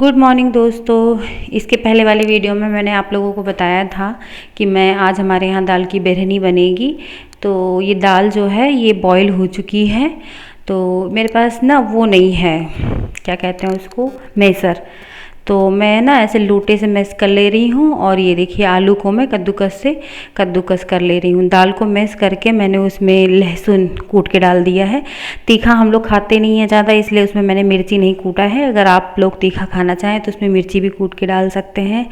Good morning दोस्तों। इसके पहले वाले वीडियो में मैंने आप लोगों को बताया था कि मैं आज हमारे यहाँ दाल की बिरयानी बनेगी। तो ये दाल जो है ये बॉईल हो चुकी है। तो मेरे पास ना वो नहीं है, क्या कहते हैं उसको, मैसर। तो मैं ना ऐसे लोटे से मैश कर ले रही हूँ। और ये देखिए आलू को मैं कद्दूकस कर ले रही हूँ। दाल को मैश करके मैंने उसमें लहसुन कूट के डाल दिया है। तीखा हम लोग खाते नहीं है ज़्यादा, इसलिए उसमें मैंने मिर्ची नहीं कूटा है। अगर आप लोग तीखा खाना चाहें तो उसमें मिर्ची भी कूट के डाल सकते हैं।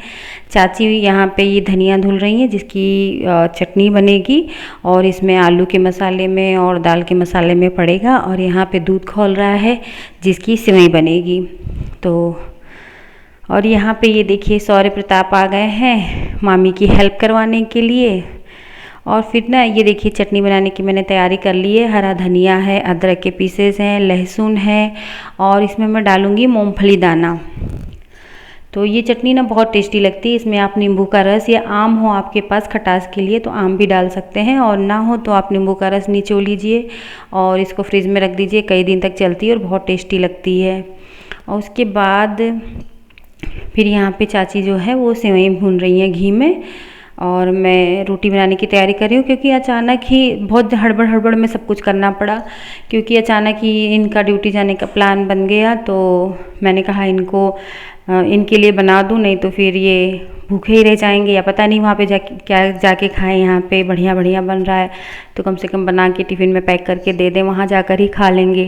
चाची यहाँ पे ये धनिया धुल रही हैं जिसकी चटनी बनेगी, और इसमें आलू के मसाले में और दाल के मसाले में पड़ेगा। और यहाँ पे दूध खौल रहा है जिसकी सेवई बनेगी। तो और यहाँ पे ये देखिए सौर्य प्रताप आ गए हैं मामी की हेल्प करवाने के लिए। और फिर ना ये देखिए चटनी बनाने की मैंने तैयारी कर ली है। हरा धनिया है, अदरक के पीसेस हैं, लहसुन है, और इसमें मैं डालूँगी मूंगफली दाना। तो ये चटनी ना बहुत टेस्टी लगती है। इसमें आप नींबू का रस या आम हो आपके पास खटास के लिए तो आम भी डाल सकते हैं, और ना हो तो आप नींबू का रस निचोड़ लीजिए और इसको फ्रिज में रख दीजिए। कई दिन तक चलती है और बहुत टेस्टी लगती है। और उसके बाद फिर यहाँ पे चाची जो है वो सेवई भून रही हैं घी में, और मैं रोटी बनाने की तैयारी कर रही हूँ। क्योंकि अचानक ही बहुत हड़बड़ में सब कुछ करना पड़ा, क्योंकि अचानक ही इनका ड्यूटी जाने का प्लान बन गया। तो मैंने कहा इनके लिए बना दूँ, नहीं तो फिर ये भूखे ही रह जाएंगे, या पता नहीं वहाँ पे जाके खाएं। यहाँ पे बढ़िया बन रहा है तो कम से कम बना के टिफ़िन में पैक करके दे दें, वहाँ जाकर ही खा लेंगे।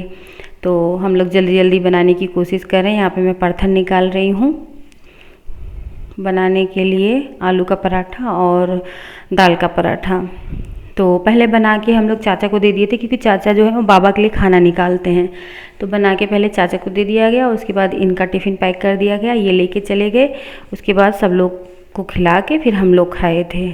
तो हम लोग जल्दी बनाने की कोशिश कर रहे हैं। यहाँ पे मैं परथन निकाल रही हूँ बनाने के लिए आलू का पराठा और दाल का पराठा। तो पहले बना के हम लोग चाचा को दे दिए थे, क्योंकि चाचा जो है वो बाबा के लिए खाना निकालते हैं। तो बना के पहले चाचा को दे दिया गया, उसके बाद इनका टिफ़िन पैक कर दिया गया, ये लेके चले गए। उसके बाद सब लोग को खिला के फिर हम लोग खाए थे।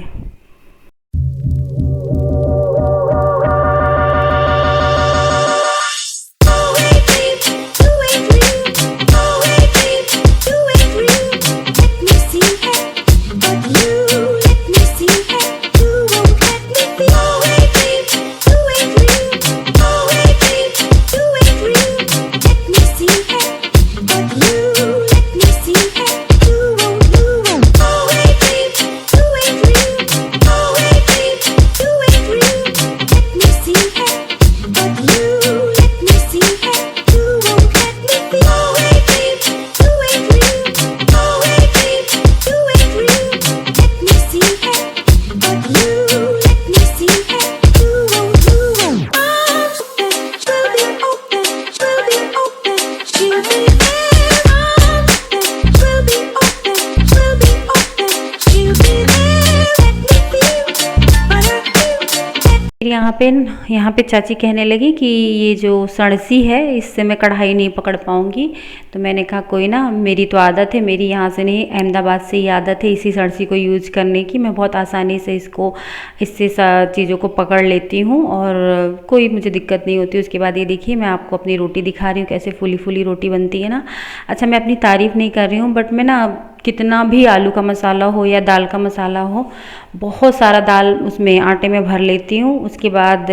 यहाँ पे चाची कहने लगी कि ये जो सड़सी है इससे मैं कढ़ाई नहीं पकड़ पाऊँगी। तो मैंने कहा कोई ना, मेरी तो आदत है, मेरी यहाँ से नहीं अहमदाबाद से ही आदत है इसी सड़सी को यूज करने की। मैं बहुत आसानी से इससे चीज़ों को पकड़ लेती हूँ और कोई मुझे दिक्कत नहीं होती। उसके बाद ये देखिए मैं आपको अपनी रोटी दिखा रही हूँ, कैसे फूली रोटी बनती है ना। अच्छा, मैं अपनी तारीफ़ नहीं कर रही हूँ, बट मैं ना कितना भी आलू का मसाला हो या दाल का मसाला हो, बहुत सारा दाल उसमें आटे में भर लेती हूँ। उसके बाद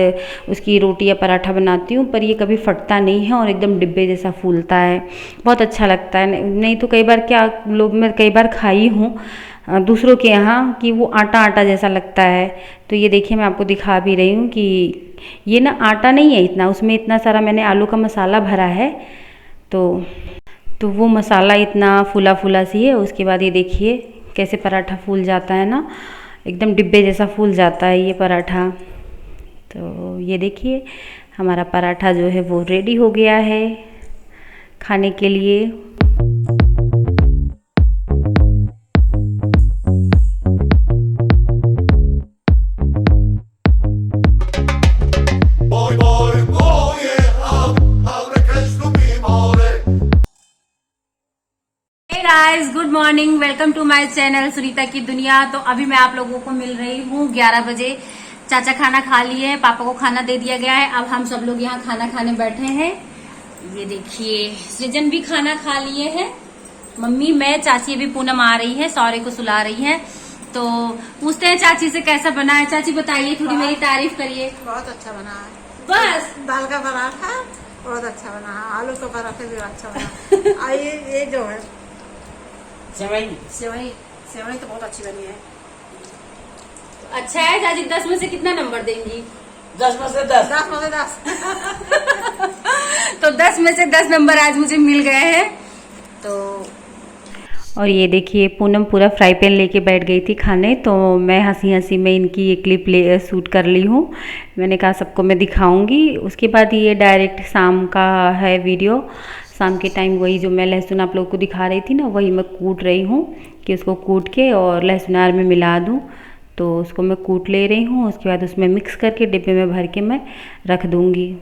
उसकी रोटी या पराठा बनाती हूँ, पर ये कभी फटता नहीं है और एकदम डिब्बे जैसा फूलता है, बहुत अच्छा लगता है। नहीं तो कई बार मैं कई बार खाई हूँ दूसरों के यहाँ कि वो आटा जैसा लगता है। तो ये देखिए मैं आपको दिखा भी रही हूँ कि ये ना आटा नहीं है इतना, उसमें इतना सारा मैंने आलू का मसाला भरा है। तो वो मसाला इतना फूला सी है। उसके बाद ये देखिए कैसे पराठा फूल जाता है ना, एकदम डिब्बे जैसा फूल जाता है ये पराठा। तो ये देखिए हमारा पराठा जो है वो रेडी हो गया है खाने के लिए। Guys, good morning, welcome to my channel Sunita की दुनिया। तो अभी मैं आप लोगों को मिल रही हूँ 11 बजे। चाचा खाना खा लिए, पापा को खाना दे दिया गया है। अब हम सब लोग यहाँ खाना खाने बैठे हैं। ये देखिए सृजन भी खाना खा लिए हैं, मम्मी, मैं, चाची अभी पूनम आ रही है, सौरे को सुला रही है। तो पूछते हैं चाची से कैसा बना है। चाची बताइए, थोड़ी मेरी तारीफ करिए। बहुत अच्छा बना है। बस दाल का पराठा बहुत अच्छा बना है, आलू का पराठा भी अच्छा बना है। ये जो है सेवई सेवई सेवई तो बहुत अच्छी बनी है। अच्छा है चाची, 10 में से कितना नंबर देंगी? 10 में से 10। 10 में से 10। तो 10 में से 10 नंबर आज मुझे मिल गए हैं। तो और ये देखिए पूनम पूरा फ्राई पैन लेके बैठ गई थी खाने, तो मैं हंसी हंसी में इनकी ये क्लिप शूट कर ली हूँ। मैंने कहा सबको मैं दिखाऊंगी। उसके बाद ये डायरेक्ट शाम का है वीडियो। शाम के टाइम वही जो मैं लहसुन आप लोगों को दिखा रही थी ना, वही मैं कूट रही हूँ कि उसको कूट के और लहसुनार में मिला दूँ। तो उसको मैं कूट ले रही हूँ, उसके बाद उसमें मिक्स करके डिब्बे में भर के मैं रख दूँगी।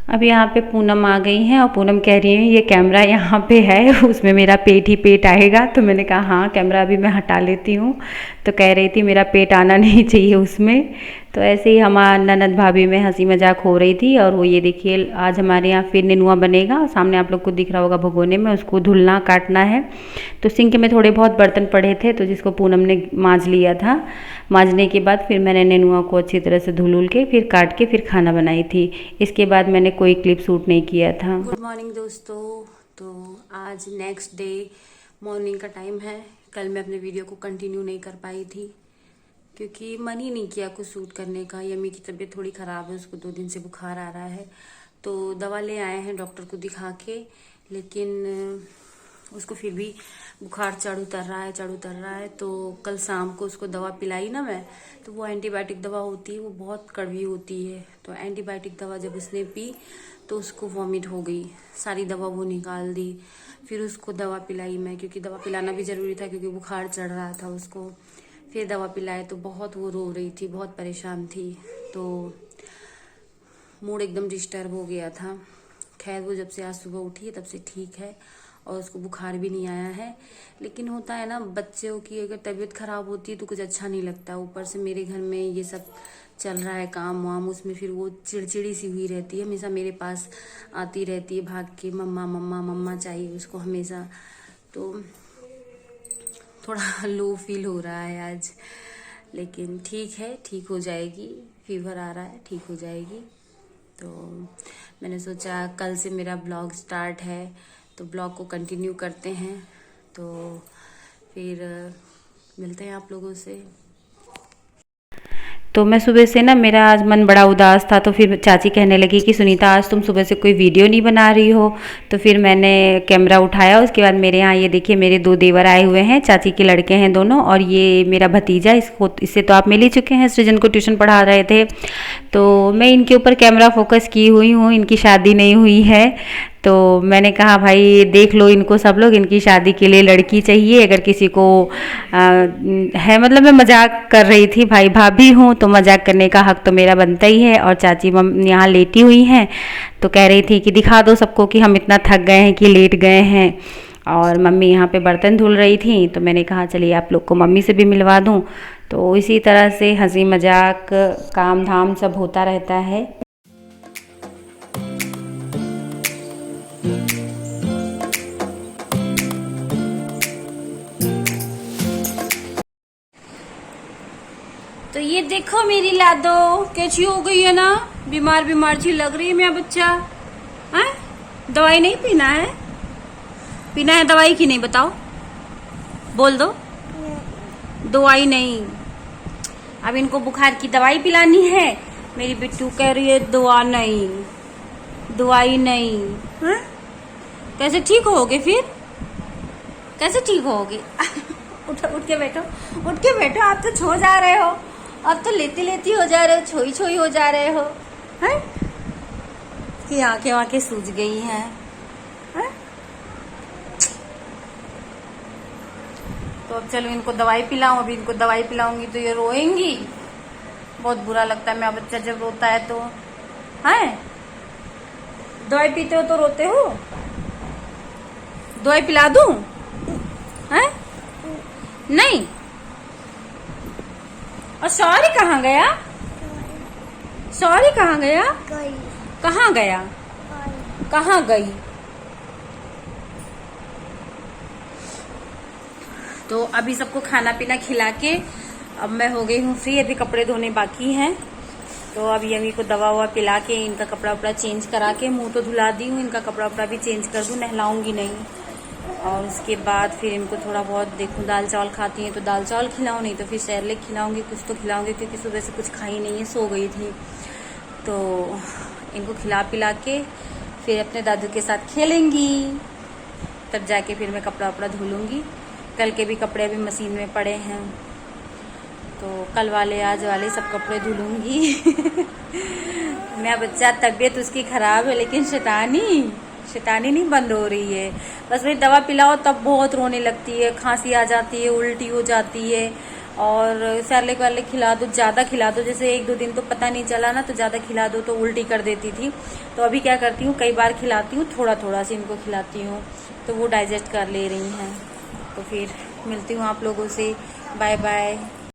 अब यहाँ पे पूनम आ गई हैं और पूनम कह रही है ये कैमरा यहाँ पे है, उसमें मेरा पेट ही पेट आएगा। तो मैंने कहा हाँ कैमरा अभी मैं हटा लेती हूँ। तो कह रही थी मेरा पेट आना नहीं चाहिए उसमें। तो ऐसे ही हमारा ननद भाभी में हंसी मजाक हो रही थी। और वो ये देखिए आज हमारे यहाँ फिर नेनुआ बनेगा, सामने आप लोग को दिख रहा होगा भगोने में, उसको धुलना काटना है। तो सिंक में थोड़े बहुत बर्तन पड़े थे तो जिसको पूनम ने मांज लिया था। मांजने के बाद फिर मैंने नेनुआ को अच्छी तरह से धुल के फिर काट के फिर खाना बनाई थी। इसके बाद मैंने कोई क्लिप शूट नहीं किया था। गुड मॉर्निंग दोस्तों। तो आज नेक्स्ट डे मॉर्निंग का टाइम है। कल मैं अपने वीडियो को कंटिन्यू नहीं कर पाई थी क्योंकि मन ही नहीं किया कुछ शूट करने का। यम्मी की तबीयत थोड़ी ख़राब है, उसको 2 दिन से बुखार आ रहा है। तो दवा ले आए हैं डॉक्टर को दिखा के, लेकिन उसको फिर भी बुखार चढ़ उतर रहा है। तो कल शाम को उसको दवा पिलाई ना मैं, तो वो एंटीबायोटिक दवा होती है, वो बहुत कड़वी होती है। तो एंटीबायोटिक दवा जब उसने पी तो उसको वॉमिट हो गई, सारी दवा वो निकाल दी। फिर उसको दवा पिलाई मैं, क्योंकि दवा पिलाना भी ज़रूरी था क्योंकि बुखार चढ़ रहा था उसको। फिर दवा पिलाए तो बहुत वो रो रही थी, बहुत परेशान थी। तो मूड एकदम डिस्टर्ब हो गया था। खैर वो जब से आज सुबह उठी है तब से ठीक है और उसको बुखार भी नहीं आया है। लेकिन होता है ना बच्चों की अगर तबीयत खराब होती है तो कुछ अच्छा नहीं लगता। ऊपर से मेरे घर में ये सब चल रहा है काम वाम, उसमें फिर वो चिड़चिड़ी सी हुई रहती है, हमेशा मेरे पास आती रहती है भाग के, मम्मा मम्मा मम्मा चाहिए उसको हमेशा। तो थोड़ा लो फील हो रहा है आज, लेकिन ठीक है, ठीक हो जाएगी। फीवर आ रहा है, ठीक हो जाएगी। तो मैंने सोचा कल से मेरा ब्लॉग स्टार्ट है तो ब्लॉग को कंटिन्यू करते हैं। तो फिर मिलते हैं आप लोगों से। तो मैं सुबह से ना मेरा आज मन बड़ा उदास था, तो फिर चाची कहने लगी कि सुनीता आज तुम सुबह से कोई वीडियो नहीं बना रही हो। तो फिर मैंने कैमरा उठाया। उसके बाद मेरे यहाँ ये देखिए मेरे 2 देवर आए हुए हैं, चाची के लड़के हैं दोनों, और ये मेरा भतीजा, इससे तो आप मिल ही चुके हैं, सृजन को ट्यूशन पढ़ा रहे थे। तो मैं इनके ऊपर कैमरा फोकस की हुई हूँ, इनकी शादी नहीं हुई है। तो मैंने कहा भाई देख लो इनको सब लोग, इनकी शादी के लिए लड़की चाहिए अगर किसी को है। मतलब मैं मजाक कर रही थी, भाई भाभी हूँ तो मजाक करने का हक तो मेरा बनता ही है। और चाची यहाँ लेटी हुई हैं तो कह रही थी कि दिखा दो सबको कि हम इतना थक गए हैं कि लेट गए हैं। और मम्मी यहाँ पे बर्तन धुल रही थी तो मैंने कहा चलिए आप लोग को मम्मी से भी मिलवा दूँ। तो इसी तरह से हंसी मजाक काम धाम सब होता रहता है। तो ये देखो मेरी लादो कैसी हो गई है ना, बीमार बीमार सी लग रही है मेरा बच्चा। हैं? दवाई नहीं पीना है? पीना है दवाई की नहीं, बताओ, बोल दो। दवाई नहीं, अब इनको बुखार की दवाई पिलानी है। मेरी बिट्टू कह रही है दवा नहीं, दवाई नहीं। हैं? कैसे ठीक होगे फिर, कैसे ठीक होगे? उठ के बैठो, उठ के बैठो। आप तो छो जा रहे हो, अब तो लेती लेती हो जा रहे हो, छोई छोई हो जा रहे हो। हैं? कि आंखें सूज गई हैं। हैं? तो अब चलो इनको दवाई पिलाऊं। अभी इनको दवाई पिलाऊंगी तो ये रोएंगी, बहुत बुरा लगता है मेरा बच्चा जब रोता है तो। हैं? दवाई पीते हो तो रोते हो? दवाई पिला दूं? हैं? नहीं। और सॉरी कहाँ गया? सॉरी कहाँ गया? कहाँ गया? कहाँ गई? तो अभी सबको खाना पीना खिला के अब मैं हो गई हूँ फ्री। अभी कपड़े धोने बाकी हैं। तो अभी यम्मी को दवा ववा पिला के इनका कपड़ा वपड़ा चेंज करा के, मुंह तो धुला दी हूँ, इनका कपड़ा वपड़ा भी चेंज कर दूँ, नहलाऊंगी नहीं। और उसके बाद फिर इनको थोड़ा बहुत देखूं, दाल चावल खाती हैं तो दाल चावल खिलाऊं, नहीं तो फिर सेरेलैक खिलाऊंगी, कुछ तो खिलाऊंगी क्योंकि सुबह से कुछ खाई नहीं है, सो गई थी। तो इनको खिला पिला के फिर अपने दादू के साथ खेलेंगी, तब जाके फिर मैं कपड़ा वपड़ा धो लूँगी। कल के भी कपड़े अभी मशीन में पड़े हैं, तो कल वाले आज वाले सब कपड़े धुलूंगी। मेरा बच्चा तबीयत उसकी खराब है, लेकिन शैतानी नहीं बंद हो रही है। बस वही दवा पिलाओ तब बहुत रोने लगती है, खांसी आ जाती है, उल्टी हो जाती है। और सेरेलैक वाले खिला दो, ज़्यादा खिला दो, जैसे 1-2 दिन तो पता नहीं चला ना, तो ज़्यादा खिला दो तो उल्टी कर देती थी। तो अभी क्या करती हूँ, कई बार खिलाती हूँ, थोड़ा थोड़ा से इनको खिलाती हूँ, तो वो डाइजेस्ट कर ले रही हैं। तो फिर मिलती हूँ आप लोगों से, बाय बाय।